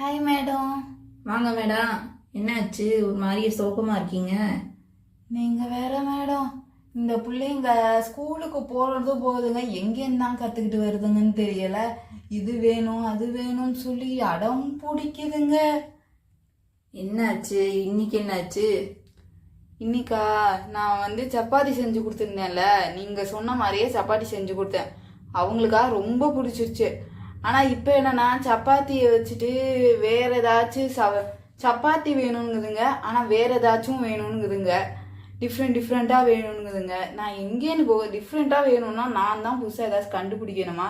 Hi madam. வாங்க madam. என்னாச்சு, ஒரு மாதிரி சோகமா இருக்கீங்க? நீங்கள் வேற மேடம், இந்த பிள்ளைங்க ஸ்கூலுக்கு போகிறது போகுதுங்க, எங்கேருந்து தான் கற்றுக்கிட்டு வருதுங்கன்னு தெரியலை. இது வேணும் அது வேணும்னு சொல்லி அடம் பிடிக்குதுங்க. என்னாச்சு இன்னைக்கு, என்னாச்சு? இன்னைக்கா நான் வந்து சப்பாத்தி செஞ்சு கொடுத்துருந்தேன்ல, நீங்கள் சொன்ன மாதிரியே சப்பாத்தி செஞ்சு கொடுத்தேன். அவங்களுக்கா ரொம்ப பிடிச்சிருச்சு. ஆனால் இப்போ என்னன்னா சப்பாத்தியை வச்சுட்டு வேற ஏதாச்சும் சப்பாத்தி வேணுங்குதுங்க, ஆனால் வேற ஏதாச்சும் வேணுங்குதுங்க. டிஃப்ரெண்ட்டாக வேணுங்குதுங்க. நான் எங்கேன்னு போக டிஃப்ரெண்ட்டாக வேணும்னா நான் தான் புதுசாக ஏதாச்சும் கண்டுபிடிக்கணுமா,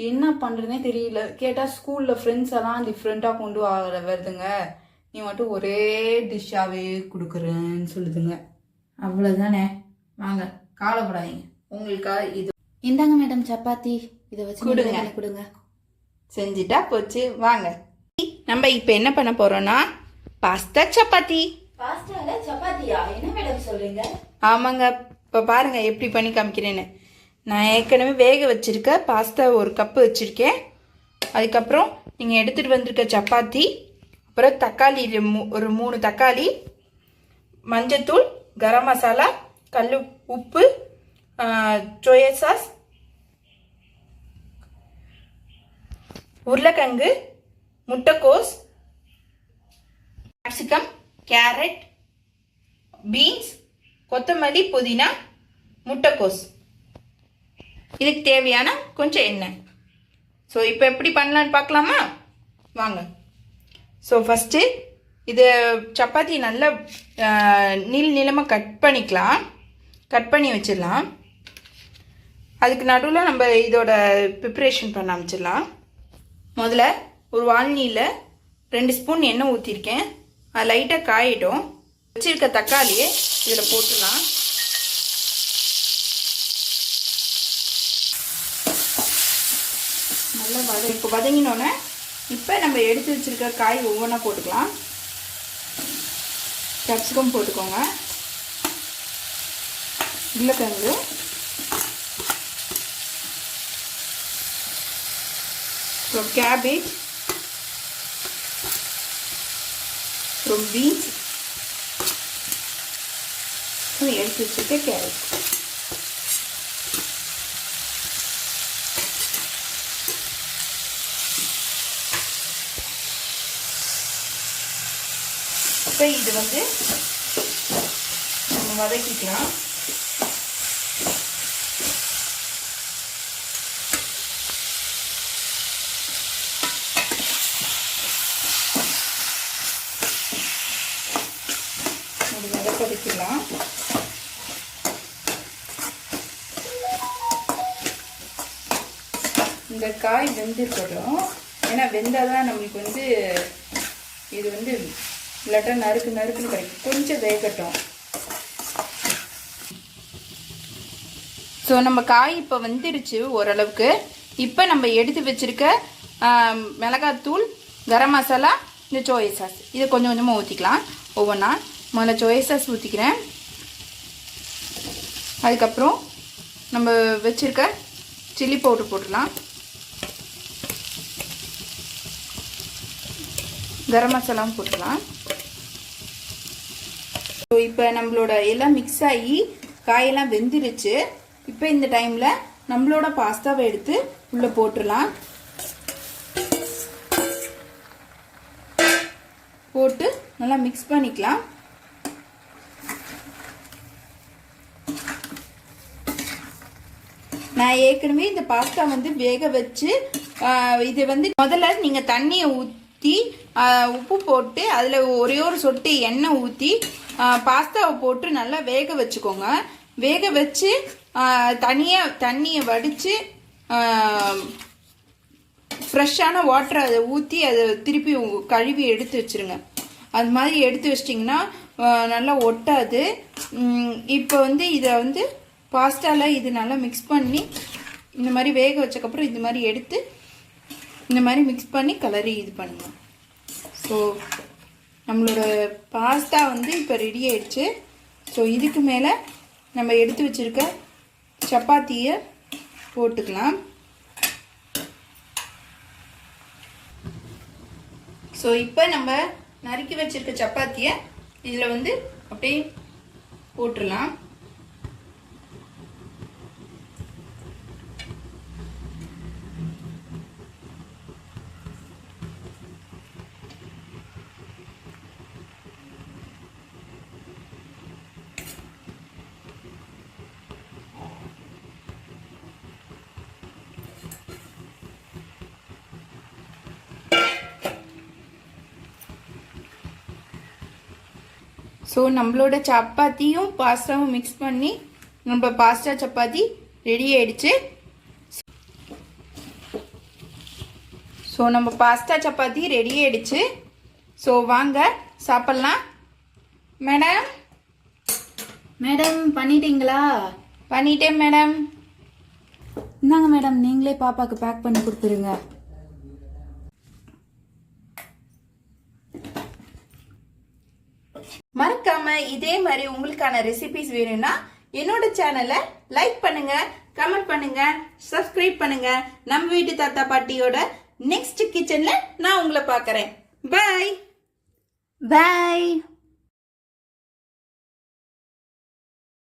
என்ன பண்ணுறதுனே தெரியல. கேட்டால் ஸ்கூலில் ஃப்ரெண்ட்ஸ் எல்லாம் டிஃப்ரெண்ட்டாக கொண்டு வருதுங்க, நீ மட்டும் ஒரே டிஷ்ஷாகவே கொடுக்குறேன்னு சொல்லுதுங்க. அவ்வளோதானே, வாங்க காலப்படாதீங்க. உங்களுக்கா இது இந்தாங்க மேடம் சப்பாத்தி, இதை வச்சு கொடுங்க. கொடுங்க. செஞ்சுட்டா போச்சு. வாங்க, நம்ம இப்போ என்ன பண்ண போறோம்னா பாஸ்தா சப்பாத்தி. பாஸ்தால சப்பாத்தியா? என்ன மேடம் சொல்றீங்க? ஆமாங்க, இப்போ பாருங்க எப்படி பண்ணி காமிக்கிறேன்னு. நான் ஏற்கனவே வேக வச்சிருக்க பாஸ்தா ஒரு கப்பு வச்சிருக்கேன். அதுக்கப்புறம் நீங்கள் எடுத்துகிட்டு வந்திருக்க சப்பாத்தி, அப்புறம் தக்காளி ஒரு 3 தக்காளி, மஞ்சத்தூள், கரம் மசாலா, கல் உப்பு, சோயா சாஸ், உருளைக்கிழங்கு, முட்டைக்கோஸ், கேப்சிகம், கேரட், பீன்ஸ், கொத்தமல்லி, புதினா, முட்டைக்கோஸ். இதுக்கு தேவையான கொஞ்சம் எண்ணெய். ஸோ இப்போ எப்படி பண்ணலான்னு பார்க்கலாமா? வாங்க. ஸோ ஃபஸ்ட்டு இது சப்பாத்தி நல்லா நீளமாக கட் பண்ணிக்கலாம். கட் பண்ணி வச்சிடலாம். அதுக்கு நடுவில் நம்ம இதோட ப்ரிப்ரேஷன் பண்ண ஆரம்பிச்சிடலாம். முதல்ல ஒரு வால்னியில் 2 ஸ்பூன் எண்ணெய் ஊற்றிருக்கேன். அது லைட்டாக காயிடும். வச்சிருக்க தக்காளியை இதில் போட்டுடலாம். நல்லா இப்போ வதங்கினோன்னே இப்போ நம்ம எடுத்து வச்சிருக்க காய் ஒவ்வொன்றா போட்டுக்கலாம். கேப்சிகம் போட்டுக்கோங்க, உருளைக்கிழங்கு, அப்புறம் கேபேஜ், அப்புறம் பீன்ஸ், எடுத்து வச்சுருக்க கேரட். இப்போ இது வந்து நம்ம வதக்கிக்கலாம். வதக்கிக்கலாம். இந்த காய் வெந்திருக்கட்டும். ஏன்னா வெந்தாதான் நம்மளுக்கு வந்து இது வந்து இல்லாட்டா நறுக்குன்னு கிடைக்கும். கொஞ்சம் வேகட்டும். ஸோ நம்ம காய் இப்போ வெந்துருச்சு ஓரளவுக்கு. இப்போ நம்ம எடுத்து வச்சிருக்க மிளகாத்தூள், கரம் மசாலா, இந்த சோயா சாஸ் இதை கொஞ்சம் கொஞ்சமாக ஊற்றிக்கலாம் ஒவ்வொன்றா. முதல்ல சோயா சாஸ் ஊற்றிக்கிறேன். அதுக்கப்புறம் நம்ம வச்சுருக்க சில்லி பவுடர் போட்டுடலாம். கரம் மசாலாவும் போட்டுக்கலாம். ஸோ இப்போ நம்மளோட எல்லாம் மிக்ஸ் ஆகி காயெல்லாம் வெந்துருச்சு. இப்போ இந்த டைமில் நம்மளோட பாஸ்தாவை எடுத்து உள்ளே போட்டுடலாம். போட்டு நல்லா மிக்ஸ் பண்ணிக்கலாம். நான் ஏற்கனவே இந்த பாஸ்தா வந்து வேக வச்சு இது வந்து முதல்ல நீங்கள் தண்ணியை ஊற்றி உப்பு போட்டு அதில் ஒரே ஒரு சொட்டு எண்ணெய் ஊற்றி பாஸ்தாவை போட்டு நல்லா வேக வச்சுக்கோங்க. வேக வச்சு தண்ணியை வடித்து ஃப்ரெஷ்ஷான வாட்டரை அதை ஊற்றி அதை திருப்பி கழுவி எடுத்து வச்சுருங்க. அது மாதிரி எடுத்து வச்சிட்டிங்கன்னா நல்லா ஒட்டாது. இப்போ வந்து இதை வந்து பாஸ்தாவில் இது நல்லா மிக்ஸ் பண்ணி இந்த மாதிரி வேக வச்சக்கப்புறம் இது மாதிரி எடுத்து இந்த மாதிரி மிக்ஸ் பண்ணி கலரி இது பண்ணுங்க. ஸோ நம்மளோட பாஸ்தா வந்து இப்போ ரெடி ஆயிடுச்சு. ஸோ இதுக்கு மேலே நம்ம எடுத்து வச்சுருக்க சப்பாத்தியை போட்டுக்கலாம். ஸோ இப்போ நம்ம நறுக்கி வச்சிருக்க சப்பாத்தியை இதில் வந்து அப்படியே போட்டுடலாம். ஸோ நம்மளோட சப்பாத்தியும் பாஸ்தாவும் மிக்ஸ் பண்ணி நம்ம பாஸ்தா சப்பாத்தி ரெடி ஆயிடுச்சு. ஸோ நம்ம பாஸ்தா சப்பாத்தி ரெடி ஆயிடுச்சு. ஸோ வாங்க சாப்பிட்லாம். மேடம் மேடம் பண்ணிட்டீங்களா? பண்ணிட்டேன் மேடம். இந்தாங்க மேடம், நீங்களே பாப்பாக்கு பேக் பண்ணி கொடுத்துருங்க. மறக்காம இதே மாதிரி உங்களுக்கான ரெசிபிஸ் வேணும்னா என்னோட சேனலை லைக் பண்ணுங்க, கமெண்ட் பண்ணுங்க, சப்ஸ்கிரைப் பண்ணுங்க. நம்ம வீட்டு தாத்தா பாட்டியோட நெக்ஸ்ட் கிச்சன்ல நான் உங்களை பார்க்கறேன். Bye bye.